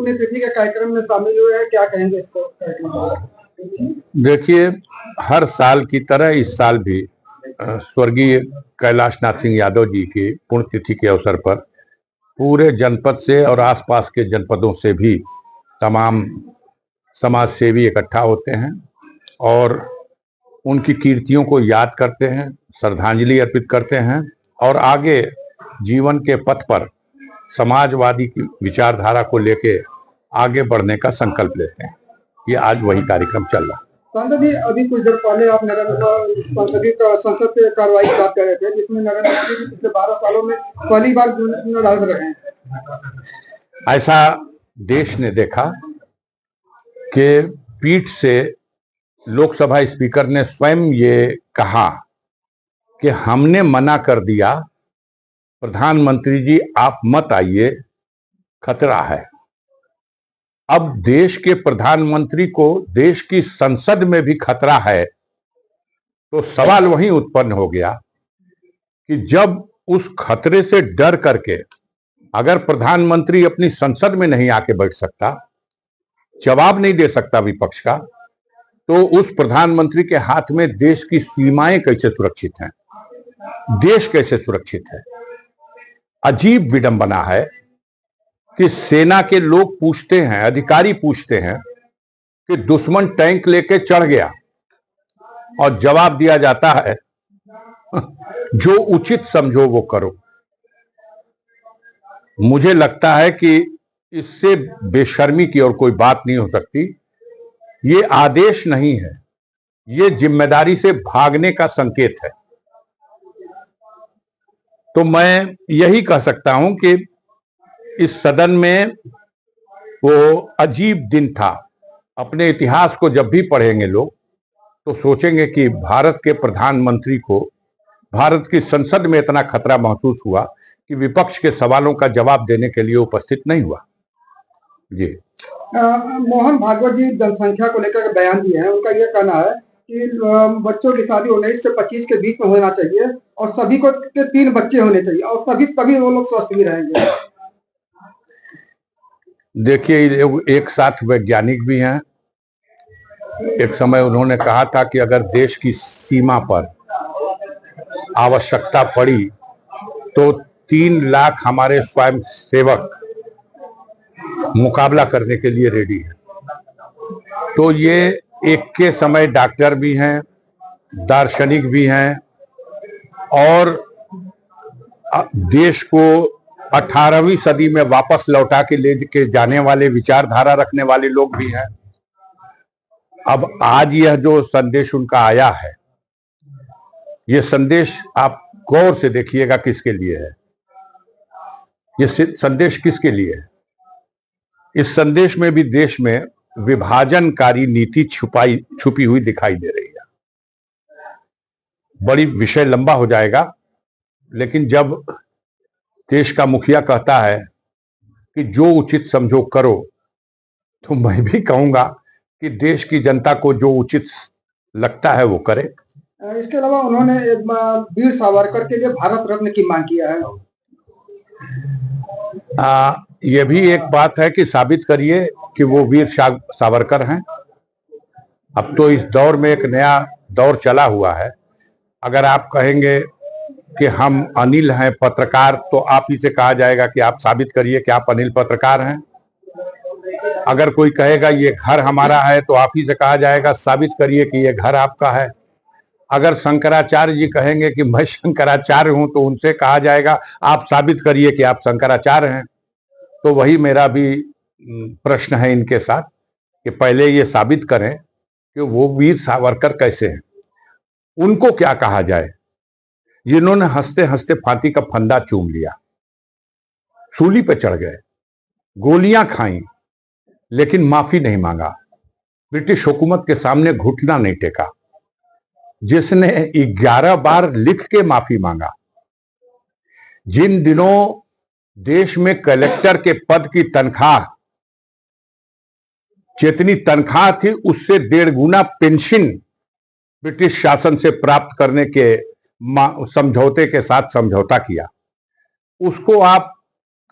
पुण्यतिथि के कार्यक्रम में शामिल हुए हैं, क्या कहेंगे इसको कार्यक्रम? देखिए, हर साल की तरह इस साल भी स्वर्गीय कैलाशनाथ सिंह यादव जी की पुण्यतिथि के अवसर पर पूरे जनपद से और आसपास के जनपदों से भी तमाम समाज सेवी इकट्ठा होते हैं और उनकी कीर्तियों को याद करते हैं, श्रद्धांजलि अर्पित करते हैं और आगे जीवन के पथ पर समाजवादी की विचारधारा को लेके आगे बढ़ने का संकल्प लेते हैं। ये आज वही कार्यक्रम चल रहा है। सांसद जी, अभी कुछ देर पहले आप संसद की कार्रवाई की बात कर रहे थे, जिसमें नरेंद्र मोदी जी पिछले 12 सालों में पहली बार विधायक रहे हैं। ऐसा देश ने देखा कि पीठ से लोकसभा स्पीकर ने स्वयं ये कहा कि हमने मना कर दिया, प्रधानमंत्री जी आप मत आइए, खतरा है। अब देश के प्रधानमंत्री को देश की संसद में भी खतरा है, तो सवाल वहीं उत्पन्न हो गया कि जब उस खतरे से डर करके अगर प्रधानमंत्री अपनी संसद में नहीं आके बैठ सकता, जवाब नहीं दे सकता विपक्ष का, तो उस प्रधानमंत्री के हाथ में देश की सीमाएं कैसे सुरक्षित हैं, देश कैसे सुरक्षित है। अजीब विडंबना है कि सेना के लोग पूछते हैं, अधिकारी पूछते हैं कि दुश्मन टैंक लेके चढ़ गया और जवाब दिया जाता है जो उचित समझो वो करो। मुझे लगता है कि इससे बेशर्मी की और कोई बात नहीं हो सकती। ये आदेश नहीं है, ये जिम्मेदारी से भागने का संकेत है। तो मैं यही कह सकता हूं कि इस सदन में वो अजीब दिन था। अपने इतिहास को जब भी पढ़ेंगे लोग तो सोचेंगे कि भारत के प्रधानमंत्री को भारत की संसद में इतना खतरा महसूस हुआ कि विपक्ष के सवालों का जवाब देने के लिए उपस्थित नहीं हुआ। जी, मोहन भागवत जी जनसंख्या को लेकर बयान दिए हैं। उनका यह कहना है कि बच्चों की शादी 19 से 25 के बीच में होना चाहिए और सभी को के 3 बच्चे होने चाहिए और तभी वो लोग स्वस्थ भी रहेंगे। देखिए, एक साथ वैज्ञानिक भी हैं। एक समय उन्होंने कहा था कि अगर देश की सीमा पर आवश्यकता पड़ी तो 3 लाख हमारे स्वयं सेवक मुकाबला करने के लिए रेडी है। तो ये एक के समय डॉक्टर भी हैं, दार्शनिक भी हैं और देश को 18वीं सदी में वापस लौटा के ले के जाने वाले विचारधारा रखने वाले लोग भी हैं। अब आज यह जो संदेश उनका आया है, यह संदेश आप गौर से देखिएगा किसके लिए है। यह संदेश किसके लिए है? इस संदेश में भी देश में विभाजनकारी नीति छुपी हुई दिखाई दे रही है। बड़ी विषय लंबा हो जाएगा, लेकिन जब देश का मुखिया कहता है कि जो उचित समझो करो, तो मैं भी कहूंगा कि देश की जनता को जो उचित लगता है वो करे। इसके अलावा उन्होंने एक वीर सावरकर के लिए भारत रत्न की मांग किया है। यह भी एक बात है कि साबित करिए कि वो वीर सावरकर हैं। अब तो इस दौर में एक नया दौर चला हुआ है। अगर आप कहेंगे कि हम अनिल हैं पत्रकार, तो आप ही से कहा जाएगा कि आप साबित करिए कि आप अनिल पत्रकार हैं। अगर कोई कहेगा ये घर हमारा है, तो आप ही से कहा जाएगा साबित करिए कि ये घर आपका है। अगर शंकराचार्य जी कहेंगे कि मैं शंकराचार्य हूं, तो उनसे कहा जाएगा आप साबित करिए कि आप शंकराचार्य हैं। तो वही मेरा भी प्रश्न है इनके साथ कि पहले ये साबित करें कि वो वीर सावरकर कैसे हैं, उनको क्या कहा जाए जिन्होंने हंसते हंसते फांसी का फंदा चूम लिया, सूली पे चढ़ गए, गोलियां खाई, लेकिन माफी नहीं मांगा, ब्रिटिश हुकूमत के सामने घुटना नहीं टेका, जिसने 11 बार लिख के माफी मांगा। जिन दिनों देश में कलेक्टर के पद की तनख्वाह जितनी तनख्वाह थी उससे 1.5 गुना पेंशन ब्रिटिश शासन से प्राप्त करने के समझौते के साथ समझौता किया, उसको आप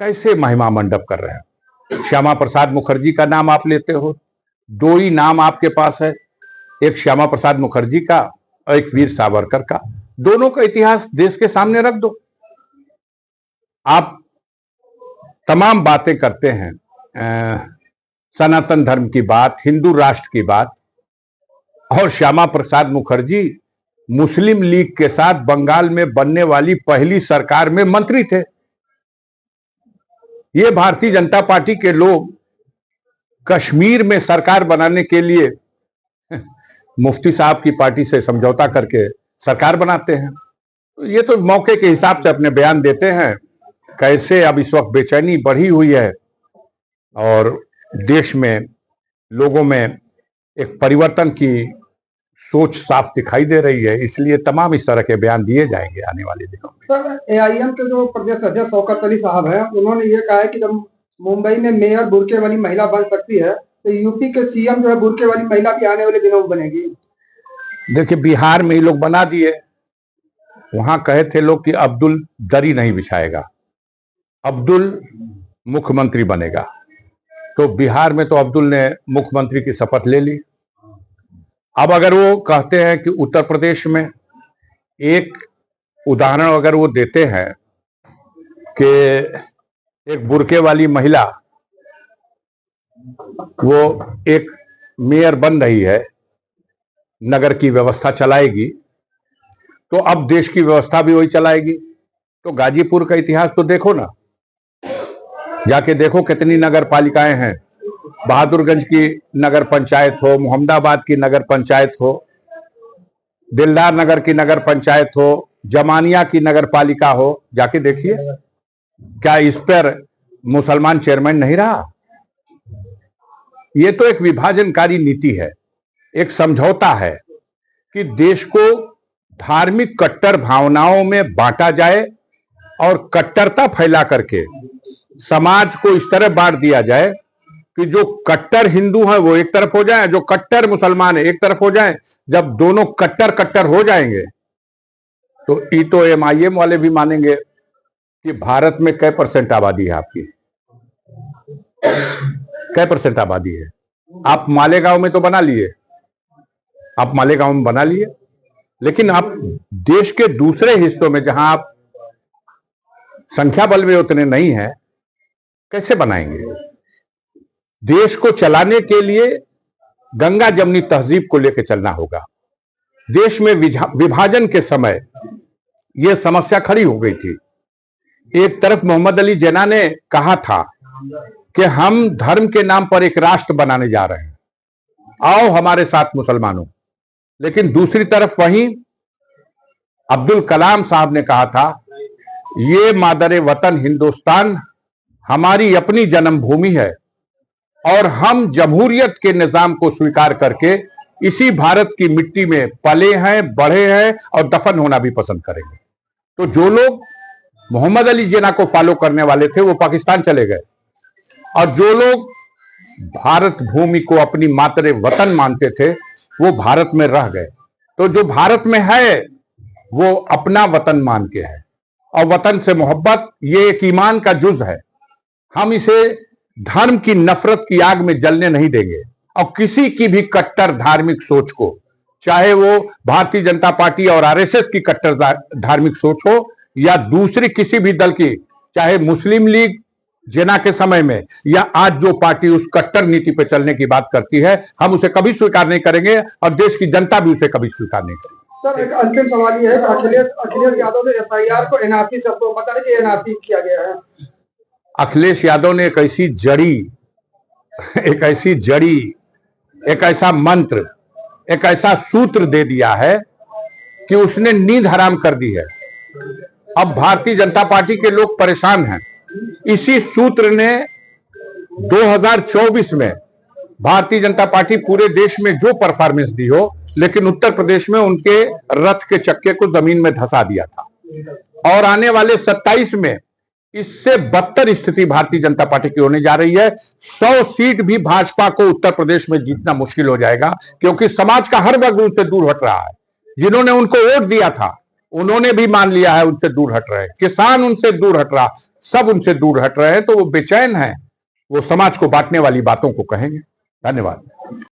कैसे महिमा मंडप कर रहे हैं? श्यामा प्रसाद मुखर्जी का नाम आप लेते हो, दो ही नाम आपके पास है, एक श्यामा प्रसाद मुखर्जी का और एक वीर सावरकर का। दोनों का इतिहास देश के सामने रख दो। आप तमाम बातें करते हैं, सनातन धर्म की बात, हिंदू राष्ट्र की बात, और श्यामा प्रसाद मुखर्जी मुस्लिम लीग के साथ बंगाल में बनने वाली पहली सरकार में मंत्री थे। ये भारतीय जनता पार्टी के लोग कश्मीर में सरकार बनाने के लिए मुफ्ती साहब की पार्टी से समझौता करके सरकार बनाते हैं। ये तो मौके के हिसाब से अपने बयान देते हैं। कैसे अब इस वक्त बेचैनी बढ़ी हुई है और देश में लोगों में एक परिवर्तन की सोच साफ दिखाई दे रही है, इसलिए तमाम इस तरह के बयान दिए जाएंगे आने वाले दिनों में। सर, एआईएम के जो प्रदेश अध्यक्ष शौकत अली साहब हैं, उन्होंने ये कहा है कि जब मुंबई में मेयर बुर्के वाली महिला बन सकती है तो यूपी के सीएम जो है बुर्के वाली महिला भी आने वाले दिनों में बनेगी। देखिए, बिहार में ही लोग बना दिए। वहां कहे थे लोग कि अब्दुल दरी नहीं बिछाएगा, अब्दुल मुख्यमंत्री बनेगा। तो बिहार में तो अब्दुल ने मुख्यमंत्री की शपथ ले ली। अब अगर वो कहते हैं कि उत्तर प्रदेश में, एक उदाहरण अगर वो देते हैं कि एक बुर्के वाली महिला वो एक मेयर बन रही है, नगर की व्यवस्था चलाएगी, तो अब देश की व्यवस्था भी वही चलाएगी। तो गाजीपुर का इतिहास तो देखो ना, जाके देखो कितनी नगर पालिकाएं हैं। बहादुरगंज की नगर पंचायत हो, मोहम्मदाबाद की नगर पंचायत हो, दिलदार नगर की नगर पंचायत हो, जमानिया की नगर पालिका हो, जाके देखिए क्या इस पर मुसलमान चेयरमैन नहीं रहा। ये तो एक विभाजनकारी नीति है, एक समझौता है कि देश को धार्मिक कट्टर भावनाओं में बांटा जाए और कट्टरता फैला करके समाज को इस तरह बांट दिया जाए कि जो कट्टर हिंदू हैं वो एक तरफ हो जाए, जो कट्टर मुसलमान है एक तरफ हो जाए। जब दोनों कट्टर कट्टर हो जाएंगे तो ई तो एमआईएम वाले भी मानेंगे कि भारत में कै % आबादी है आपकी, कै % आबादी है। आप मालेगांव में तो बना लिए, आप मालेगांव में बना लिए, लेकिन आप देश के दूसरे हिस्सों में जहां आप संख्या बल में उतने नहीं है, कैसे बनाएंगे? देश को चलाने के लिए गंगा जमनी तहजीब को लेकर चलना होगा। देश में विभाजन के समय यह समस्या खड़ी हो गई थी। एक तरफ मोहम्मद अली जिन्ना ने कहा था कि हम धर्म के नाम पर एक राष्ट्र बनाने जा रहे हैं, आओ हमारे साथ मुसलमानों। लेकिन दूसरी तरफ वहीं अब्दुल कलाम साहब ने कहा था, ये मादरे वतन हिंदुस्तान हमारी अपनी जन्मभूमि है और हम जमहूरियत के निजाम को स्वीकार करके इसी भारत की मिट्टी में पले हैं, बढ़े हैं और दफन होना भी पसंद करेंगे। तो जो लोग मोहम्मद अली जिन्ना को फॉलो करने वाले थे वो पाकिस्तान चले गए, और जो लोग भारत भूमि को अपनी मातरे वतन मानते थे वो भारत में रह गए। तो जो भारत में है वो अपना वतन मान के है, और वतन से मोहब्बत ये एक ईमान का जुज है। हम इसे धर्म की नफरत की आग में जलने नहीं देंगे, और किसी की भी कट्टर धार्मिक सोच को, चाहे वो भारतीय जनता पार्टी और आरएसएस की कट्टर धार्मिक सोच हो या दूसरी किसी भी दल की, चाहे मुस्लिम लीग जिन्ना के समय में या आज जो पार्टी उस कट्टर नीति पर चलने की बात करती है, हम उसे कभी स्वीकार नहीं करेंगे और देश की जनता भी उसे कभी स्वीकार नहीं करेगी। सर, एक अंतिम सवाल ये है, अखिलेश यादव ने एसआईआर को एनआरसी से बता रहे कि एनआरसी किया गया है। अखिलेश यादव ने एक ऐसी जड़ी, एक ऐसा मंत्र, एक ऐसा सूत्र दे दिया है कि उसने नींद हराम कर दी है। अब भारतीय जनता पार्टी के लोग परेशान हैं। इसी सूत्र ने 2024 में भारतीय जनता पार्टी पूरे देश में जो परफॉर्मेंस दी हो, लेकिन उत्तर प्रदेश में उनके रथ के चक्के को जमीन में धंसा दिया था। और आने वाले 27 में इससे बदतर स्थिति भारतीय जनता पार्टी की होने जा रही है। 100 सीट भी भाजपा को उत्तर प्रदेश में जीतना मुश्किल हो जाएगा, क्योंकि समाज का हर वर्ग उनसे दूर हट रहा है। जिन्होंने उनको वोट दिया था उन्होंने भी मान लिया है उनसे दूर हट रहे हैं, किसान उनसे दूर हट रहा, सब उनसे दूर हट रहे हैं। तो वो बेचैन हैं वो समाज को बांटने वाली बातों को कहेंगे। धन्यवाद।